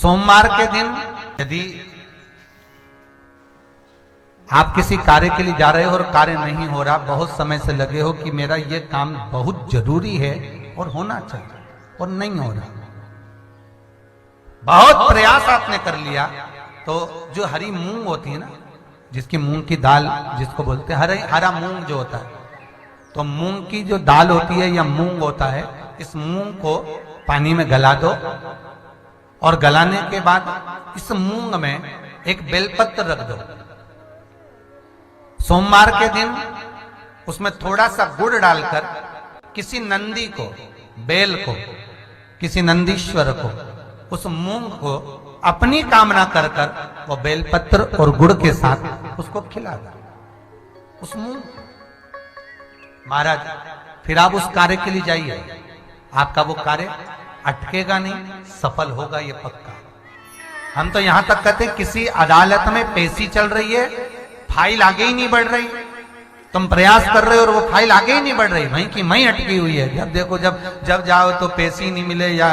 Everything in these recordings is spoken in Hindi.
सोमवार के दिन यदि आप किसी कार्य के लिए जा रहे हो और कार्य नहीं हो रहा, बहुत समय से लगे हो कि मेरा ये काम बहुत जरूरी है और होना चाहिए और नहीं हो रहा, बहुत प्रयास आपने कर लिया, तो जो हरी मूंग होती है ना, जिसकी मूंग की दाल जिसको बोलते हैं हरा मूंग जो होता है, तो मूंग की जो दाल होती है या मूंग होता है, इस मूंग को पानी में गला दो और गलाने के बाद इस मूंग में एक बेलपत्र रख दो। सोमवार के दिन उसमें थोड़ा सा गुड़ डालकर किसी नंदी को, बेल को, किसी नंदीश्वर को उस मूंग को अपनी कामना कर कर वो बेलपत्र और गुड़ के साथ उसको खिला दो, उस मूंग। महाराज फिर आप उस कार्य के लिए जाइए, आपका वो कार्य अटकेगा नहीं, सफल होगा ये पक्का। हम तो यहां तक कहते किसी अदालत में पेशी चल रही है, फाइल आगे ही नहीं बढ़ रही, तुम प्रयास कर रहे हो और वो फाइल आगे ही नहीं बढ़ रही, वहीं की वहीं अटकी हुई है। जब देखो जब जाओ तो पेशी नहीं मिले या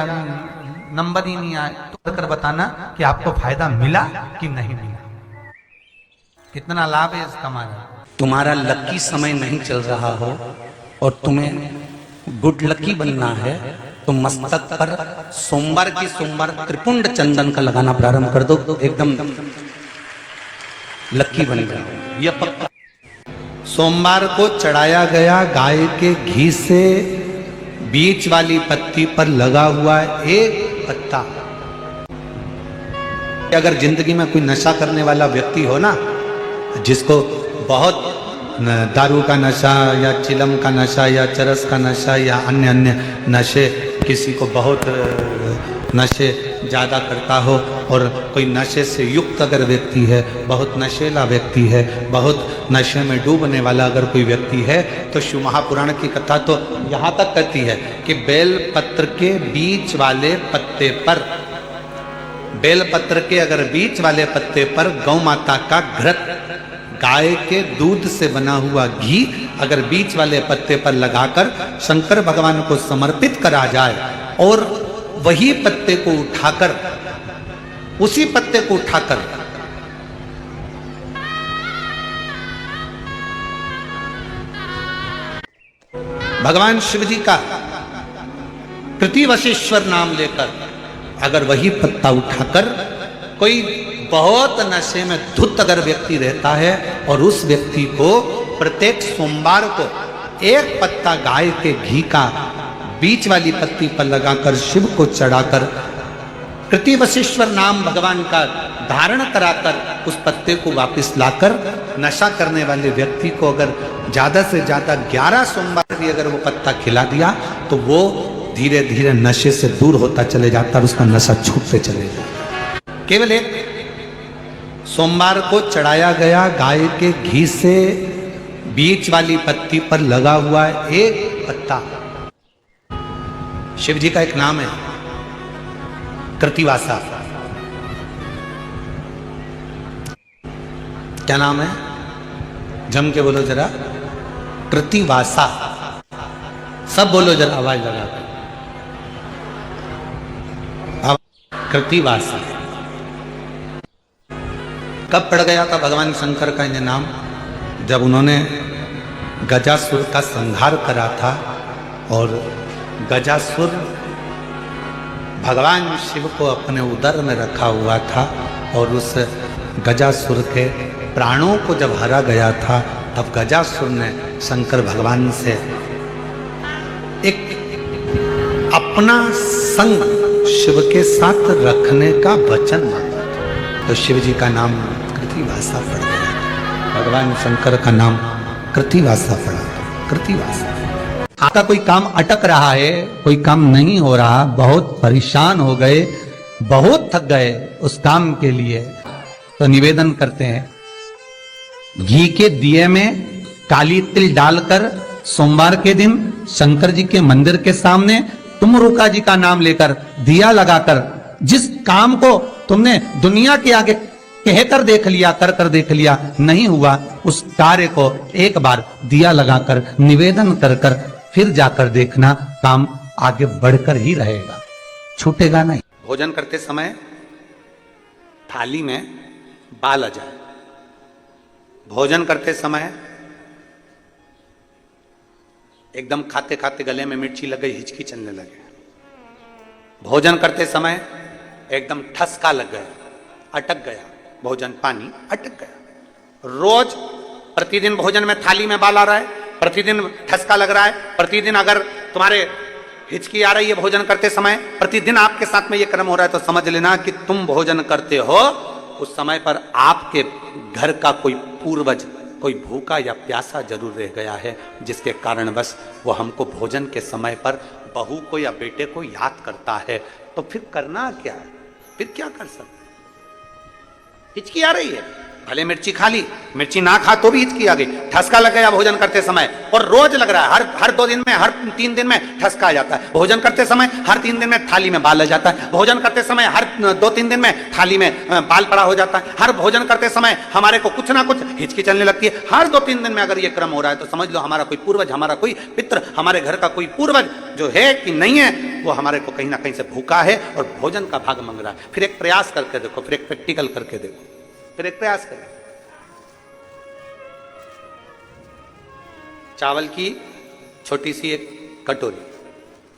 नंबर ही नहीं आए, तो कर बताना कि आपको फायदा मिला कि नहीं मिला, कितना लाभ है इसका। महाराज तुम्हारा लकी समय नहीं चल रहा हो और तुम्हें गुड लकी बनना है तो मस्तक पर सोमवार की सोमवार त्रिपुंड चंदन का लगाना प्रारंभ कर दो, एकदम लकी बन जाओ, यह पक्का। सोमवार को चढ़ाया गया गाय के घी से बीच वाली पत्ती पर लगा हुआ एक पत्ता, अगर जिंदगी में कोई नशा करने वाला व्यक्ति हो ना, जिसको बहुत दारू का नशा या चिलम का नशा या चरस का नशा या अन्य अन्य नशे, किसी को बहुत नशे ज़्यादा करता हो और कोई नशे से युक्त अगर व्यक्ति है, बहुत नशेला व्यक्ति है, बहुत नशे में डूबने वाला अगर कोई व्यक्ति है, तो शिव महापुराण की कथा तो यहाँ तक कहती है कि बेल पत्र के बीच वाले पत्ते पर, बेल पत्र के अगर बीच वाले पत्ते पर गौ माता का घृत, गाय के दूध से बना हुआ घी अगर बीच वाले पत्ते पर लगाकर शंकर भगवान को समर्पित करा जाए और वही पत्ते को उठाकर, उसी पत्ते को उठाकर भगवान शिव जी का कृतिवशेश्वर नाम लेकर अगर वही पत्ता उठाकर कोई बहुत नशे में धुत अगर व्यक्ति रहता है और उस व्यक्ति को प्रत्येक सोमवार को एक पत्ता गाय के घी का बीच वाली पत्ती पर लगाकर शिव को चढ़ाकर कृतिवशेश्वर नाम भगवान का धारण कराकर उस पत्ते को वापस लाकर नशा करने वाले व्यक्ति को अगर ज्यादा से ज्यादा 11 सोमवार भी अगर वो पत्ता खिला दिया तो वो धीरे धीरे नशे से दूर होता चले जाता और उसका नशा छूटते चले जाता। केवल एक सोमवार को चढ़ाया गया गाय के घी से बीच वाली पत्ती पर लगा हुआ एक पत्ता, शिव जी का एक नाम है कृतिवासा। क्या नाम है? जम के बोलो जरा, कृतिवासा। सब बोलो जरा आवाज लगाकर, कृतिवासा। कब पड़ गया था भगवान शंकर का ये नाम? जब उन्होंने गजासुर का संहार करा था और गजासुर भगवान शिव को अपने उदर में रखा हुआ था और उस गजासुर के प्राणों को जब हरा गया था, तब गजासुर ने शंकर भगवान से एक अपना संग शिव के साथ रखने का वचन मांगा था, तो शिव जी का नाम कृतिवासा पड़ गया, भगवान शंकर का नाम कृतिवासा पड़ा, कृतिवासा। आपका कोई काम अटक रहा है, कोई काम नहीं हो रहा, बहुत परेशान हो गए, बहुत थक गए उस काम के लिए, तो निवेदन करते हैं घी के दिए में काली तिल डालकर सोमवार के दिन शंकर जी के मंदिर के सामने तुमरुका जी का नाम लेकर दिया लगाकर, जिस काम को तुमने दुनिया के आगे कहकर देख लिया, कर देख लिया, नहीं हुआ, उस कार्य को एक बार दिया लगाकर निवेदन कर फिर जाकर देखना, काम आगे बढ़कर ही रहेगा, छूटेगा नहीं। भोजन करते समय थाली में बाल आ जाए, भोजन करते समय एकदम खाते खाते गले में मिर्ची लग गई, हिचकी चलने लगे, भोजन करते समय एकदम ठसका लग गया, अटक गया भोजन, पानी अटक गया। रोज प्रतिदिन भोजन में थाली में बाल आ रहा है, प्रतिदिन ठसका लग रहा है, प्रतिदिन अगर तुम्हारे हिचकी आ रही है भोजन करते समय, प्रतिदिन आपके साथ में ये क्रम हो रहा है, तो समझ लेना कि तुम भोजन करते हो उस समय पर आपके घर का कोई पूर्वज कोई भूखा या प्यासा जरूर रह गया है, जिसके कारण बस वो हमको भोजन के समय पर बहू को या बेटे को याद करता है। तो फिर करना क्या है, फिर क्या कर सकते? हिचकी आ रही है, भले मिर्ची खा ली, मिर्ची ना खा तो भी हिचकी आ गई, ठसका लग गया भोजन करते समय, और रोज लग रहा है, हर 2 दिन में, हर 3 दिन में ठसका आ जाता है, भोजन करते समय हर 3 दिन में थाली में बाल आ जाता है, भोजन करते समय हर 2-3 दिन में थाली में बाल पड़ा हो जाता है, हर भोजन करते समय हमारे को कुछ ना कुछ हिचकी चलने लगती है। हर 2-3 दिन में अगर ये क्रम हो रहा है तो समझ लो हमारा कोई पूर्वज, हमारा कोई पितृ, हमारे घर का कोई पूर्वज जो है कि नहीं है, वो हमारे को कहीं ना कहीं से भूखा है और भोजन का भाग मांग रहा है। फिर एक प्रयास करके देखो, फिर एक प्रैक्टिकल करके देखो, फिर एक प्रयास करें। चावल की छोटी सी एक कटोरी,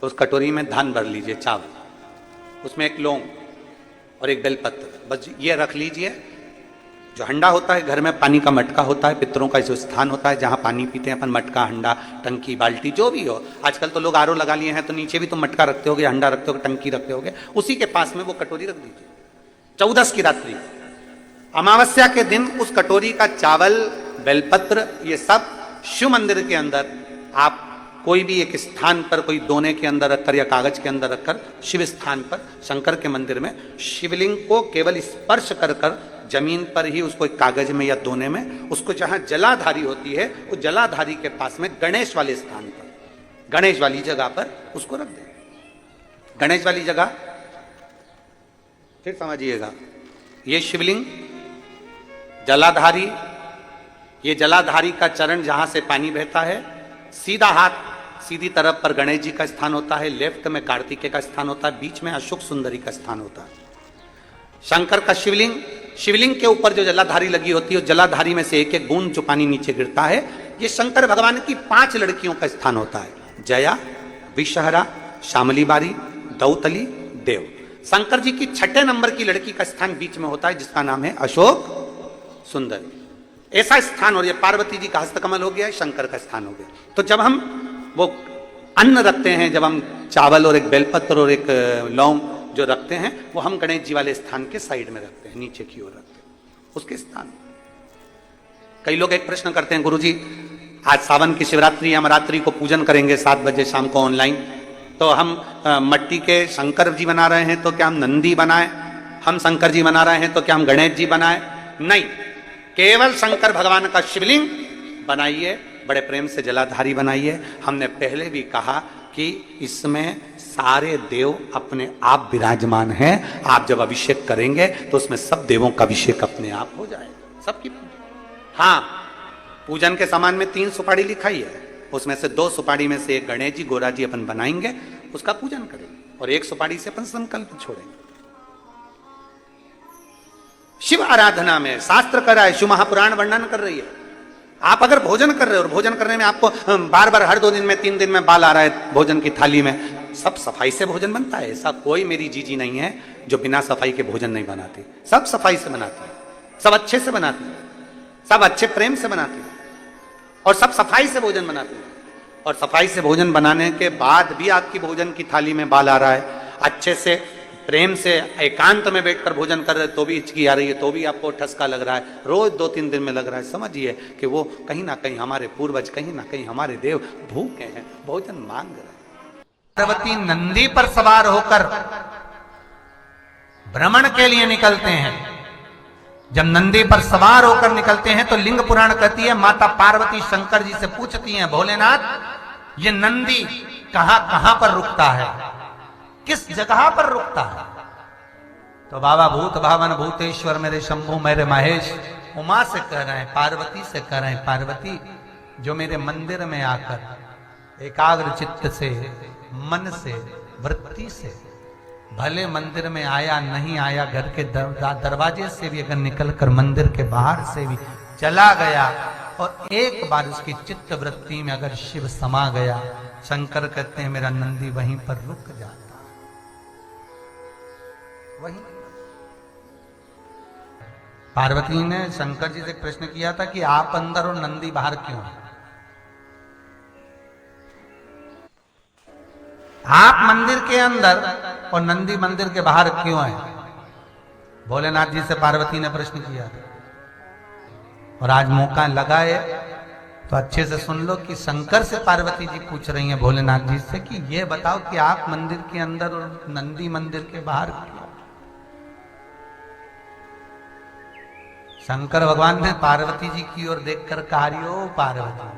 उस कटोरी में धान भर लीजिए चावल, उसमें एक लौंग और एक बेलपत्र, बस ये रख लीजिए। जो हंडा होता है घर में पानी का मटका होता है, पितरों का जो स्थान होता है जहाँ पानी पीते हैं अपन, मटका, हंडा, टंकी, बाल्टी जो भी हो, आजकल तो लोग आरओ लगा लिए हैं तो नीचे भी तो मटका रखते होगे, हंडा रखते होगे, टंकी रखते होगे, उसी के पास में वो कटोरी रख दीजिए। 14 की रात्रि, अमावस्या के दिन उस कटोरी का चावल, बेलपत्र, ये सब शिव मंदिर के अंदर आप कोई भी एक स्थान पर, कोई दोने के अंदर रखकर या कागज के अंदर रखकर, शिव स्थान पर, शंकर के मंदिर में शिवलिंग को केवल स्पर्श कर कर जमीन पर ही उसको एक कागज में या दोने में, उसको जहां जलाधारी होती है उस जलाधारी के पास में गणेश वाले स्थान पर, गणेश वाली जगह पर उसको रख दें। गणेश वाली जगह फिर समझिएगा, ये शिवलिंग जलाधारी, ये जलाधारी का चरण जहां से पानी बहता है, सीधा हाथ सीधी तरफ पर गणेश जी का स्थान होता है, लेफ्ट में कार्तिकेय का स्थान होता है, बीच में अशोक सुंदरी का स्थान होता है। शंकर का शिवलिंग, शिवलिंग के ऊपर जो जलाधारी लगी होती है, जलाधारी में से एक एक बूंद जो पानी नीचे गिरता है, ये शंकर भगवान की 5 लड़कियों का स्थान होता है, जया, विषहरा, शामली बारी, दौतली, देव। शंकर जी की 6ठे नंबर की लड़की का स्थान बीच में होता है, जिसका नाम है अशोक सुंदर। ऐसा स्थान, और ये पार्वती जी का हस्तकमल हो गया है, शंकर का स्थान हो गया। तो जब हम वो अन्न रखते हैं, जब हम चावल और एक बेलपत्र और एक लौंग जो रखते हैं, वो हम गणेश जी वाले स्थान के साइड में रखते हैं, नीचे की ओर रखते हैं उसके स्थान। कई लोग एक प्रश्न करते हैं, गुरुजी आज सावन की शिवरात्रि, हम रात्रि को पूजन करेंगे 7 बजे शाम को ऑनलाइन, तो हम मट्टी के शंकर जी बना रहे हैं तो क्या हम नंदी बनाएं, हम शंकर जी बना रहे हैं तो क्या हम गणेश जी बनाएं? नहीं, केवल शंकर भगवान का शिवलिंग बनाइए, बड़े प्रेम से जलाधारी बनाइए। हमने पहले भी कहा कि इसमें सारे देव अपने आप विराजमान हैं। आप जब अभिषेक करेंगे तो उसमें सब देवों का अभिषेक अपने आप हो जाएगा, सबकी। हाँ, पूजन के सामान में 3 सुपारी लिखाई है, उसमें से 2 सुपारी में से एक गणेश जी, गोरा जी अपन बनाएंगे, उसका पूजन करेंगे, और 1 सुपारी से अपन संकल्प छोड़ेंगे। शिव आराधना में शास्त्र कर रहा है, शिव महापुराण वर्णन कर रही है। आप अगर भोजन कर रहे हो और भोजन करने में आपको बार बार हर 2 दिन में 3 दिन में बाल आ रहा है भोजन की थाली में, सब सफाई से भोजन बनता है। ऐसा कोई मेरी जीजी नहीं है जो बिना सफाई के भोजन नहीं बनाती, सब सफाई से बनाती है, सब अच्छे से बनाती है, सब अच्छे प्रेम से बनाती है, और सब सफाई से भोजन बनाती है। और सफाई से भोजन बनाने के बाद भी आपकी भोजन की थाली में बाल आ रहा है, अच्छे से प्रेम से एकांत में बैठकर भोजन कर रहे तो भी हिचकी आ रही है, तो भी आपको ठसका लग रहा है, रोज 2-3 दिन में लग रहा है, समझिए कि वो कहीं ना कहीं हमारे पूर्वज, कहीं ना कहीं हमारे देव भूखे हैं, भोजन मांग रहे हैं। पार्वती नंदी पर सवार होकर भ्रमण के लिए निकलते हैं। जब नंदी पर सवार होकर निकलते हैं तो लिंग पुराण कहती है, माता पार्वती शंकर जी से पूछती हैं, भोलेनाथ ये नंदी कहां कहां पर रुकता है, किस जगह पर रुकता है? तो बाबा भूत भावन भूतेश्वर मेरे शंभु मेरे महेश उमा से कह रहे हैं, पार्वती से कह रहे हैं, पार्वती जो मेरे मंदिर में आकर एकाग्र चित्त से, मन से, वृत्ति से भले मंदिर में आया नहीं आया, घर के दरवाजे से भी अगर निकलकर मंदिर के बाहर से भी चला गया और एक बार उसकी चित्त वृत्ति में अगर शिव समा गया, शंकर कहते हैं मेरा नंदी वहीं पर रुक जाता। वहीं पार्वती ने शंकर जी से प्रश्न किया था कि आप अंदर और नंदी बाहर क्यों है? आप मंदिर के अंदर और नंदी मंदिर के बाहर क्यों है? भोलेनाथ जी से पार्वती ने प्रश्न किया था। और आज मौका लगा है तो अच्छे से सुन लो कि शंकर से पार्वती जी पूछ रही हैं भोलेनाथ जी से कि ये बताओ कि आप मंदिर के अंदर और नंदी मंदिर के बाहर क्यों? शंकर भगवान ने पार्वती जी की ओर देखकर कहा, "ओ पार्वती,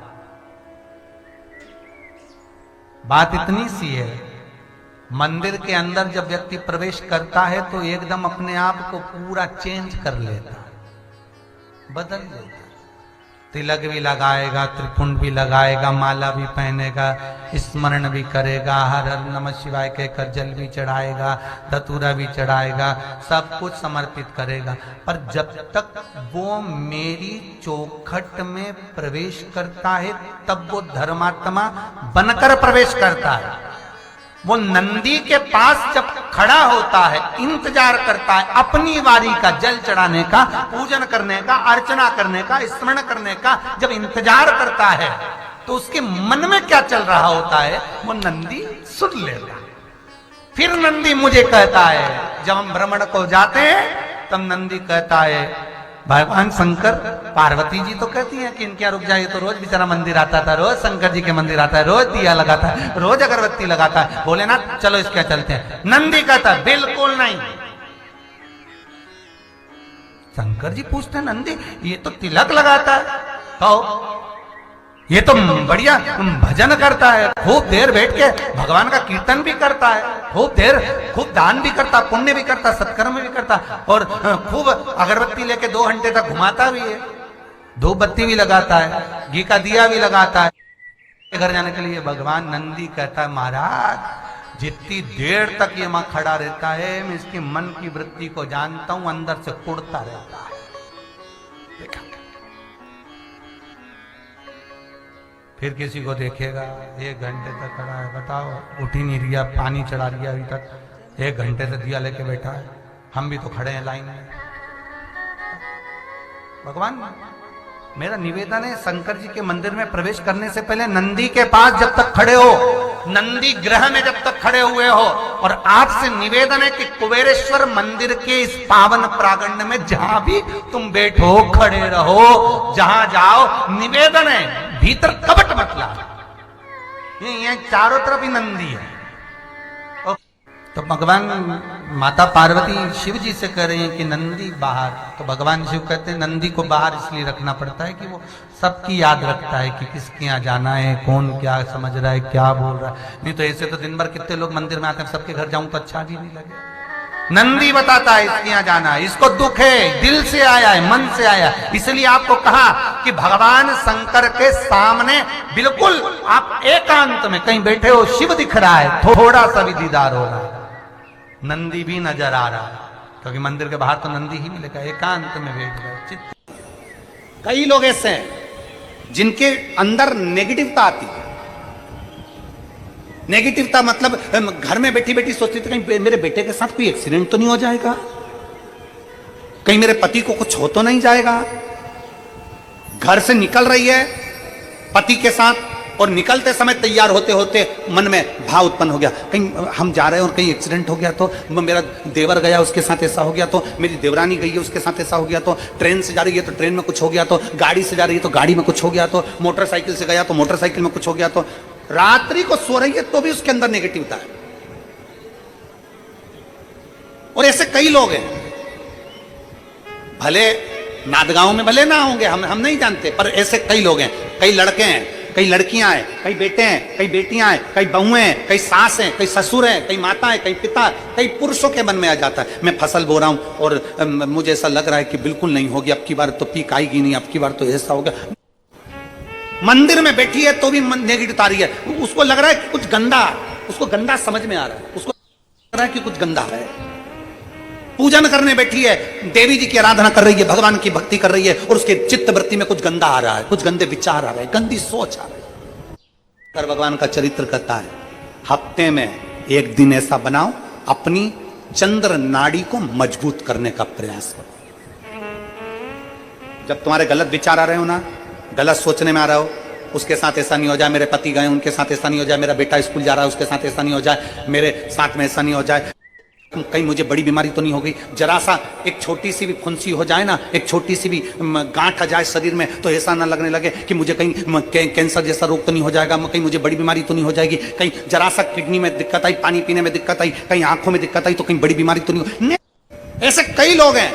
बात इतनी सी है, मंदिर के अंदर जब व्यक्ति प्रवेश करता है तो एकदम अपने आप को पूरा चेंज कर लेता, बदल लेता। तिलक भी लगाएगा, त्रिपुंड भी लगाएगा, माला भी पहनेगा, स्मरण भी करेगा, हर हर नमः शिवाय कहकर जल भी चढ़ाएगा, धतूरा भी चढ़ाएगा, सब कुछ समर्पित करेगा। पर जब तक वो मेरी चौखट में प्रवेश करता है तब वो धर्मात्मा बनकर प्रवेश करता है। वो नंदी के पास जब खड़ा होता है, इंतजार करता है अपनी बारी का, जल चढ़ाने का, पूजन करने का, अर्चना करने का, स्मरण करने का जब इंतजार करता है तो उसके मन में क्या चल रहा होता है वो नंदी सुन लेता है। फिर नंदी मुझे कहता है, जब हम भ्रमण को जाते हैं तब नंदी कहता है, भगवान शंकर, पार्वती जी तो कहती हैं कि इनके यहाँ रुक जाइए, तो रोज बेचारा मंदिर आता था, रोज शंकर जी के मंदिर आता है, रोज दिया लगाता है, रोज अगरबत्ती लगाता है, भोलेनाथ चलो इसके यहाँ चलते हैं। नंदी कहता है बिल्कुल नहीं। शंकर जी पूछते हैं, नंदी ये तो तिलक लगाता है, कहो ये तो बढ़िया भजन करता है, खूब देर बैठ के भगवान का कीर्तन भी करता है, खूब दान भी करता, पुण्य भी करता, सत्कर्म भी करता, और खूब अगरबत्ती लेके 2 घंटे तक घुमाता भी है, धूप बत्ती भी लगाता है, घी का दिया भी लगाता है घर जाने के लिए। भगवान नंदी कहता है, महाराज जितनी देर तक ये मां खड़ा रहता है मैं इसके मन की वृत्ति को जानता हूं, अंदर से कुड़ता रहता है। देखा, फिर किसी को देखेगा 1 घंटे तक खड़ा है, बताओ उठ ही नहीं रिया, पानी चढ़ा रिया अभी तक, 1 घंटे से दिया लेके बैठा है, हम भी तो खड़े हैं लाइन में। भगवान मेरा निवेदन है, शंकर जी के मंदिर में प्रवेश करने से पहले नंदी के पास जब तक खड़े हो, नंदी ग्रह में जब तक खड़े हुए हो, और आपसे निवेदन है कि कुबेरेश्वर मंदिर के इस पावन प्रांगण में जहां भी तुम बैठो, खड़े रहो, जहां जाओ, निवेदन है भीतर कपट मत ला। ये चारों तरफ ही नंदी है। तो भगवान माता पार्वती शिव जी से कह रही हैं कि नंदी बाहर, तो भगवान शिव कहते हैं नंदी को बाहर इसलिए रखना पड़ता है कि वो सबकी याद रखता है कि किसके यहाँ जाना है, कौन क्या समझ रहा है, क्या बोल रहा है। नहीं तो ऐसे तो दिन भर कितने लोग मंदिर में आते हैं, सबके घर जाऊं तो अच्छा भी नहीं लगे। नंदी बताता है इसके यहाँ जाना है, इसको दुख है, दिल से आया है, मन से आया है। इसलिए आपको कहा कि भगवान शंकर के सामने बिल्कुल आप एकांत में कहीं बैठे हो, शिव दिख रहा है, थोड़ा सा भी दीदार हो रहा है, नंदी भी नजर आ रहा है, क्योंकि मंदिर के बाहर तो नंदी ही मिलेगा, एकांत में बैठ गए। कई लोग ऐसे हैं जिनके अंदर नेगेटिवता आती है। नेगेटिवता मतलब घर में बैठी बैठी सोचती थी कहीं मेरे बेटे के साथ कोई एक्सीडेंट तो नहीं हो जाएगा, कहीं मेरे पति को कुछ हो तो नहीं जाएगा। घर से निकल रही है पति के साथ, और निकलते समय तैयार होते होते मन में भाव उत्पन्न हो गया, कहीं हम जा रहे हैं और कहीं एक्सीडेंट हो गया तो, मेरा देवर गया उसके साथ ऐसा हो गया तो, मेरी देवरानी गई है उसके साथ ऐसा हो गया तो, ट्रेन से जा रही है तो ट्रेन में कुछ हो गया तो, गाड़ी से जा रही है तो गाड़ी में कुछ हो गया तो, मोटरसाइकिल से गया तो मोटरसाइकिल में कुछ हो गया तो, रात्रि को सो रही है तो भी उसके अंदर नेगेटिविटी है। और ऐसे कई लोग हैं, भले नादगांव में भले ना होंगे, हम नहीं जानते, पर ऐसे कई लोग हैं। कई लड़के हैं, कई लड़कियां हैं, कई बेटे हैं, कई बेटियां हैं, कई बहुएं हैं, कई सास हैं, कई ससुर हैं, कई माता है, कई पिता, कई पुरुषों के मन में आ जाता है मैं फसल बो रहा हूं और मुझे ऐसा लग रहा है कि बिल्कुल नहीं होगी, अब की बार तो पीक आएगी नहीं, अब की बार तो ऐसा होगा। मंदिर में बैठी है तो भी नेगेटिव आ रही है, उसको लग रहा है कि कुछ गंदा, उसको गंदा समझ में आ रहा है, उसको रहा है कि कुछ गंदा है। पूजन करने बैठी है, देवी जी की आराधना कर रही है, भगवान की भक्ति कर रही है, और उसके चित्त वृत्ति में कुछ गंदा आ रहा है, कुछ गंदे विचार आ रहे हैं, गंदी सोच आ रही है। कर भगवान का चरित्र कहता है, हफ्ते में एक दिन ऐसा बनाओ, अपनी चंद्र नाड़ी को मजबूत करने का प्रयास करो। जब तुम्हारे गलत विचार आ रहे हो ना, गलत सोचने में आ रहे हो, उसके साथ ऐसा नहीं हो जाए, मेरे पति गए उनके साथ ऐसा नहीं हो जाए, मेरा बेटा स्कूल जा रहा है उसके साथ ऐसा नहीं हो जाए, मेरे साथ में ऐसा नहीं हो जाए, कहीं मुझे बड़ी बीमारी तो नहीं हो गई, जरा सा एक छोटी सी भी फुंसी हो जाए ना, एक छोटी सी भी गांठ आ जाए शरीर में, तो ऐसा ना लगने लगे कि मुझे कहीं कैंसर जैसा रोग तो नहीं हो जाएगा, कहीं मुझे बड़ी बीमारी तो नहीं हो जाएगी, कहीं जरा सा किडनी में दिक्कत आई, पानी पीने में दिक्कत आई, कहीं आंखों में दिक्कत आई, तो कहीं बड़ी बीमारी तो नहीं हो। ऐसे कई लोग हैं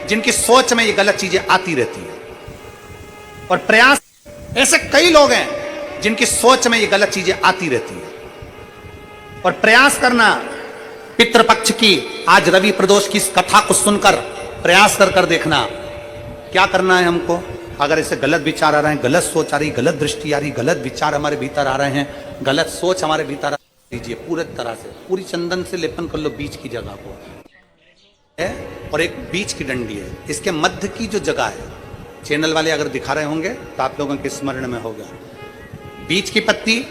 जिनकी सोच में ये गलत चीजें आती रहती है, और प्रयास, ऐसे कई लोग हैं जिनकी सोच में ये गलत चीजें आती रहती है, और प्रयास करना पितृपक्ष की, आज रवि प्रदोष की इस कथा को सुनकर प्रयास कर देखना क्या करना है हमको। अगर ऐसे गलत विचार आ रहे हैं, गलत सोच आ रही, गलत दृष्टि आ रही, गलत विचार हमारे भीतर आ रहे हैं, गलत सोच हमारे भीतर आ लीजिए, पूरे तरह से पूरी चंदन से लेपन कर लो बीच की जगह को है, और एक बीच की डंडी है, इसके मध्य की जो जगह है, चैनल वाले अगर दिखा रहे होंगे तो आप लोगों के स्मरण में होगा, बीच की पत्ती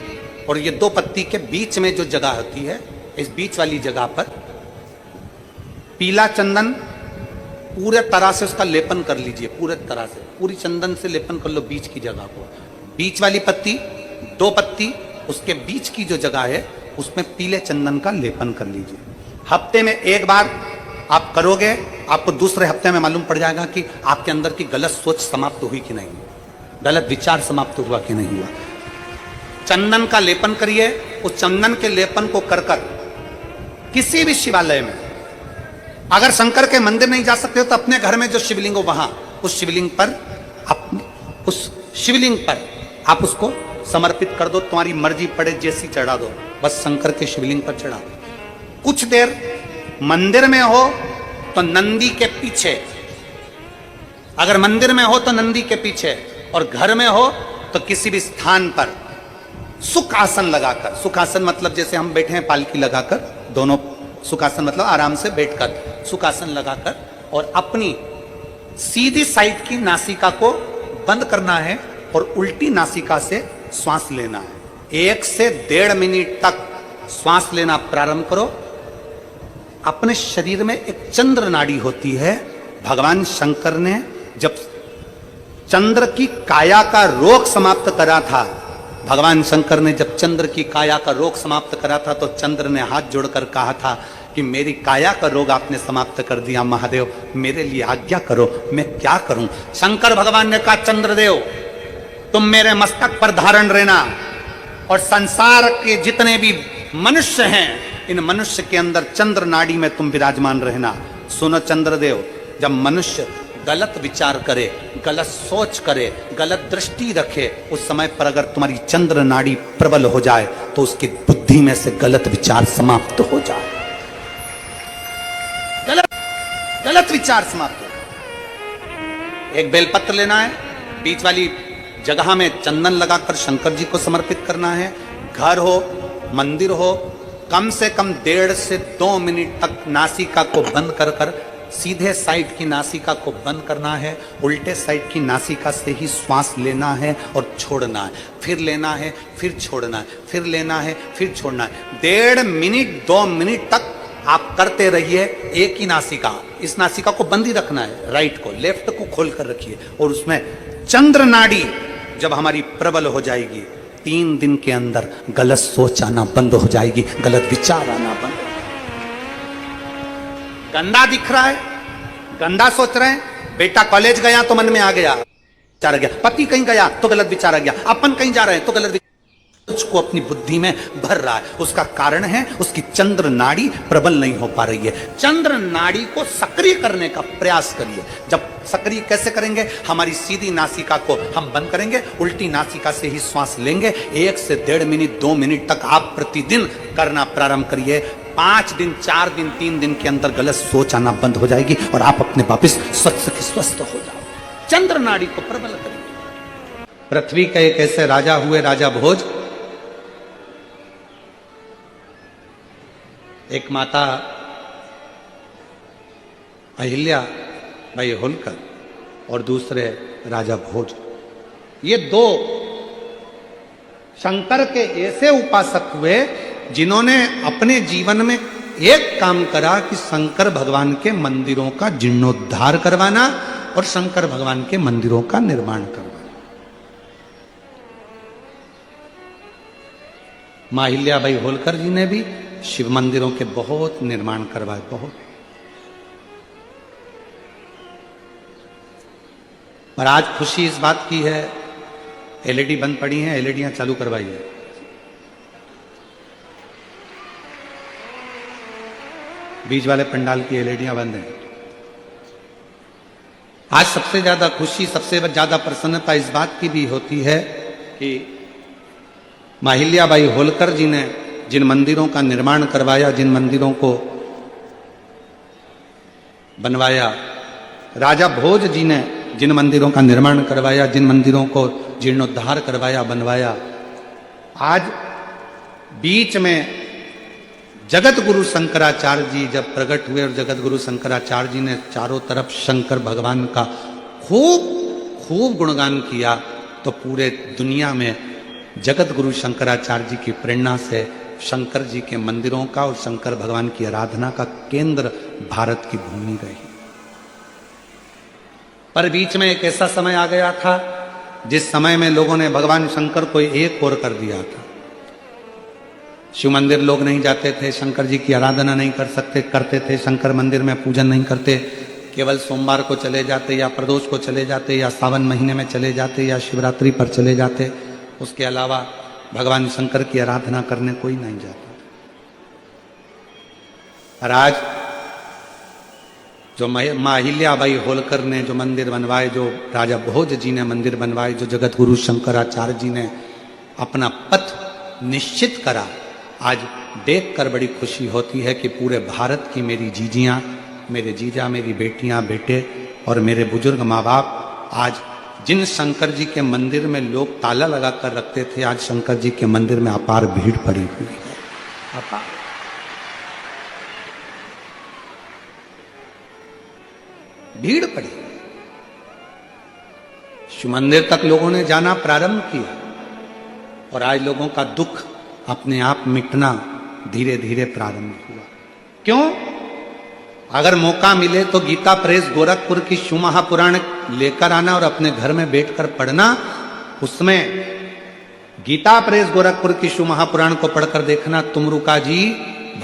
और ये दो पत्ती के बीच में जो जगह होती है, इस बीच वाली जगह पर पीला चंदन पूरे तरह से उसका लेपन कर लीजिए, पूरे तरह से पूरी चंदन से लेपन कर लो बीच की जगह को। बीच वाली पत्ती, दो पत्ती, उसके बीच की जो जगह है उसमें पीले चंदन का लेपन कर लीजिए। हफ्ते में एक बार आप करोगे, आपको दूसरे हफ्ते में मालूम पड़ जाएगा कि आपके अंदर की गलत सोच समाप्त हुई कि नहीं, गलत विचार समाप्त हुआ कि नहीं हुआ। चंदन का लेपन करिए, उस चंदन के लेपन को कर किसी भी शिवालय में, अगर शंकर के मंदिर नहीं जा सकते हो तो अपने घर में जो शिवलिंग हो वहां, उस शिवलिंग पर आप उसको समर्पित कर दो, तुम्हारी मर्जी पड़े जैसी चढ़ा दो, बस शंकर के शिवलिंग पर चढ़ा दो। कुछ देर मंदिर में हो तो नंदी के पीछे, अगर मंदिर में हो तो नंदी के पीछे, और घर में हो तो किसी भी स्थान पर सुख आसन लगाकर, सुख आसन मतलब जैसे हम बैठे हैं पालकी लगाकर, दोनों सुखासन मतलब आराम से बैठकर, सुखासन लगाकर, और अपनी सीधी साइड की नासिका को बंद करना है और उल्टी नासिका से श्वास लेना है। 1 से 1.5 मिनट तक श्वास लेना प्रारंभ करो। अपने शरीर में एक चंद्र नाड़ी होती है, भगवान शंकर ने जब चंद्र की काया का रोग समाप्त करा था, भगवान शंकर ने जब चंद्र की काया का रोग समाप्त करा था, तो चंद्र ने हाथ जोड़कर कहा था कि मेरी काया का रोग आपने समाप्त कर दिया महादेव, मेरे लिए आज्ञा करो, मैं क्या करूं। शंकर भगवान ने कहा, चंद्रदेव तुम मेरे मस्तक पर धारण रहना, और संसार के जितने भी मनुष्य हैं, इन मनुष्य के अंदर चंद्र नाड़ी में तुम विराजमान रहना। सुनो चंद्रदेव, जब मनुष्य गलत विचार करे, गलत सोच करे, गलत दृष्टि रखे, उस समय पर अगर तुम्हारी चंद्र नाड़ी प्रबल हो जाए तो उसकी बुद्धि में से गलत विचार समाप्त हो जाए, गलत विचार समाप्त हो। एक बेलपत्र लेना है, बीच वाली जगह में चंदन लगाकर शंकर जी को समर्पित करना है। घर हो, मंदिर हो, कम से कम 1.5 से 2 मिनट तक नासिका को बंद कर सीधे साइड की नासिका को बंद करना है, उल्टे साइड की नासिका से ही श्वास लेना है और छोड़ना है, फिर लेना है, फिर छोड़ना है, फिर लेना है, फिर छोड़ना है। 1.5 मिनट 2 मिनट तक आप करते रहिए। एक ही नासिका, इस नासिका को बंद ही रखना है, राइट को, लेफ्ट को खोल कर रखिए, और उसमें चंद्र नाड़ी जब हमारी प्रबल हो जाएगी, 3 दिन के अंदर गलत सोच आना बंद हो जाएगी, गलत विचार आना बंद। गंदा दिख रहा है, गंदा सोच रहे हैं, बेटा कॉलेज गया तो मन में आ गया विचार आ गया, पति कहीं गया तो गलत विचार आ गया, अपन कहीं जा रहे हैं तो गलत को अपनी बुद्धि में भर रहा है। उसका कारण है उसकी चंद्र नाड़ी प्रबल नहीं हो पा रही है। चंद्र नाड़ी को सक्रिय करने का प्रयास करिए। जब सक्रिय कैसे करेंगे, हमारी सीधी नासिका को हम बंद करेंगे, उल्टी नासिका से ही श्वास लेंगे। 1 से 1.5 मिनट 2 मिनट तक आप प्रतिदिन करना प्रारंभ करिए। 5 दिन 4 दिन 3 दिन के अंदर गलत सोच आना बंद हो जाएगी और आप अपने वापिस स्वस्थ हो जाओ। चंद्र नाड़ी को प्रबल करिए। पृथ्वी के एक ऐसे राजा हुए, राजा भोज। एक माता अहिल्या बाई होलकर और दूसरे राजा भोज, ये दो शंकर के ऐसे उपासक हुए जिन्होंने अपने जीवन में एक काम करा कि शंकर भगवान के मंदिरों का जीर्णोद्धार करवाना और शंकर भगवान के मंदिरों का निर्माण करवाना। मां अहिल्याबाई होलकर जी ने भी शिव मंदिरों के बहुत निर्माण करवाए, बहुत। पर आज खुशी इस बात की है, एलईडी बंद पड़ी हैं, एलईडियां चालू करवाई है। बीच वाले पंडाल की एलईडियां बंद हैं। आज सबसे ज्यादा खुशी, सबसे ज्यादा प्रसन्नता इस बात की भी होती है कि मां अहिल्याबाई होलकर जी ने जिन मंदिरों का निर्माण करवाया, जिन मंदिरों को बनवाया, राजा भोज जी ने जिन मंदिरों का निर्माण करवाया, जिन मंदिरों को जीर्णोद्धार करवाया, बनवाया, आज बीच में जगत गुरु शंकराचार्य जी जब प्रकट हुए और जगत गुरु शंकराचार्य जी ने चारों तरफ शंकर भगवान का खूब खूब गुणगान किया, तो पूरे दुनिया में जगत गुरु शंकराचार्य जी की प्रेरणा से शंकर जी के मंदिरों का और शंकर भगवान की आराधना का केंद्र भारत की भूमि रही। पर बीच में एक ऐसा समय आ गया था जिस समय में लोगों ने भगवान शंकर को एक और कर दिया था। शिव मंदिर लोग नहीं जाते थे, शंकर जी की आराधना नहीं करते थे, शंकर मंदिर में पूजन नहीं करते, केवल सोमवार को चले जाते या प्रदोष को चले जाते या सावन महीने में चले जाते या शिवरात्रि पर चले जाते, उसके अलावा भगवान शंकर की आराधना करने कोई नहीं जाता। और आज जो मां अहिल्याबाई होलकर ने जो मंदिर बनवाए, जो राजा भोज जी ने मंदिर बनवाए, जो जगत गुरु शंकराचार्य जी ने अपना पथ निश्चित करा, आज देखकर बड़ी खुशी होती है कि पूरे भारत की मेरी जीजियां, मेरे जीजा, मेरी बेटियां, बेटे और मेरे बुजुर्ग माँ बाप आज जिन शंकर जी के मंदिर में लोग ताला लगा कर रखते थे, आज शंकर जी के मंदिर में अपार भीड़ पड़ी हुई है। अपार भीड़ पड़ी। शिव मंदिर तक लोगों ने जाना प्रारंभ किया और आज लोगों का दुख अपने आप मिटना धीरे धीरे प्रारंभ हुआ। क्यों? अगर मौका मिले तो गीता प्रेस गोरखपुर की शिव महापुराण लेकर आना और अपने घर में बैठकर पढ़ना। उसमें गीता प्रेस गोरखपुर की शिव महापुराण को पढ़कर देखना, तुमरुका जी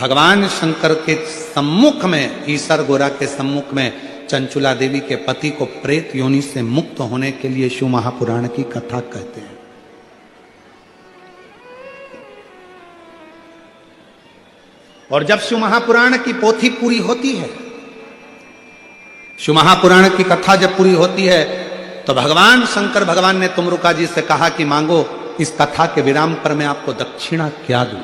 भगवान शंकर के सम्मुख में, ईसर गोरा के सम्मुख में चंचुला देवी के पति को प्रेत योनि से मुक्त होने के लिए शिव महापुराण की कथा कहते हैं। और जब शिव महापुराण की पोथी पूरी होती है, शिव महापुराण की कथा जब पूरी होती है, तो भगवान शंकर भगवान ने तुमरुका जी से कहा कि मांगो, इस कथा के विराम पर मैं आपको दक्षिणा क्या दूं।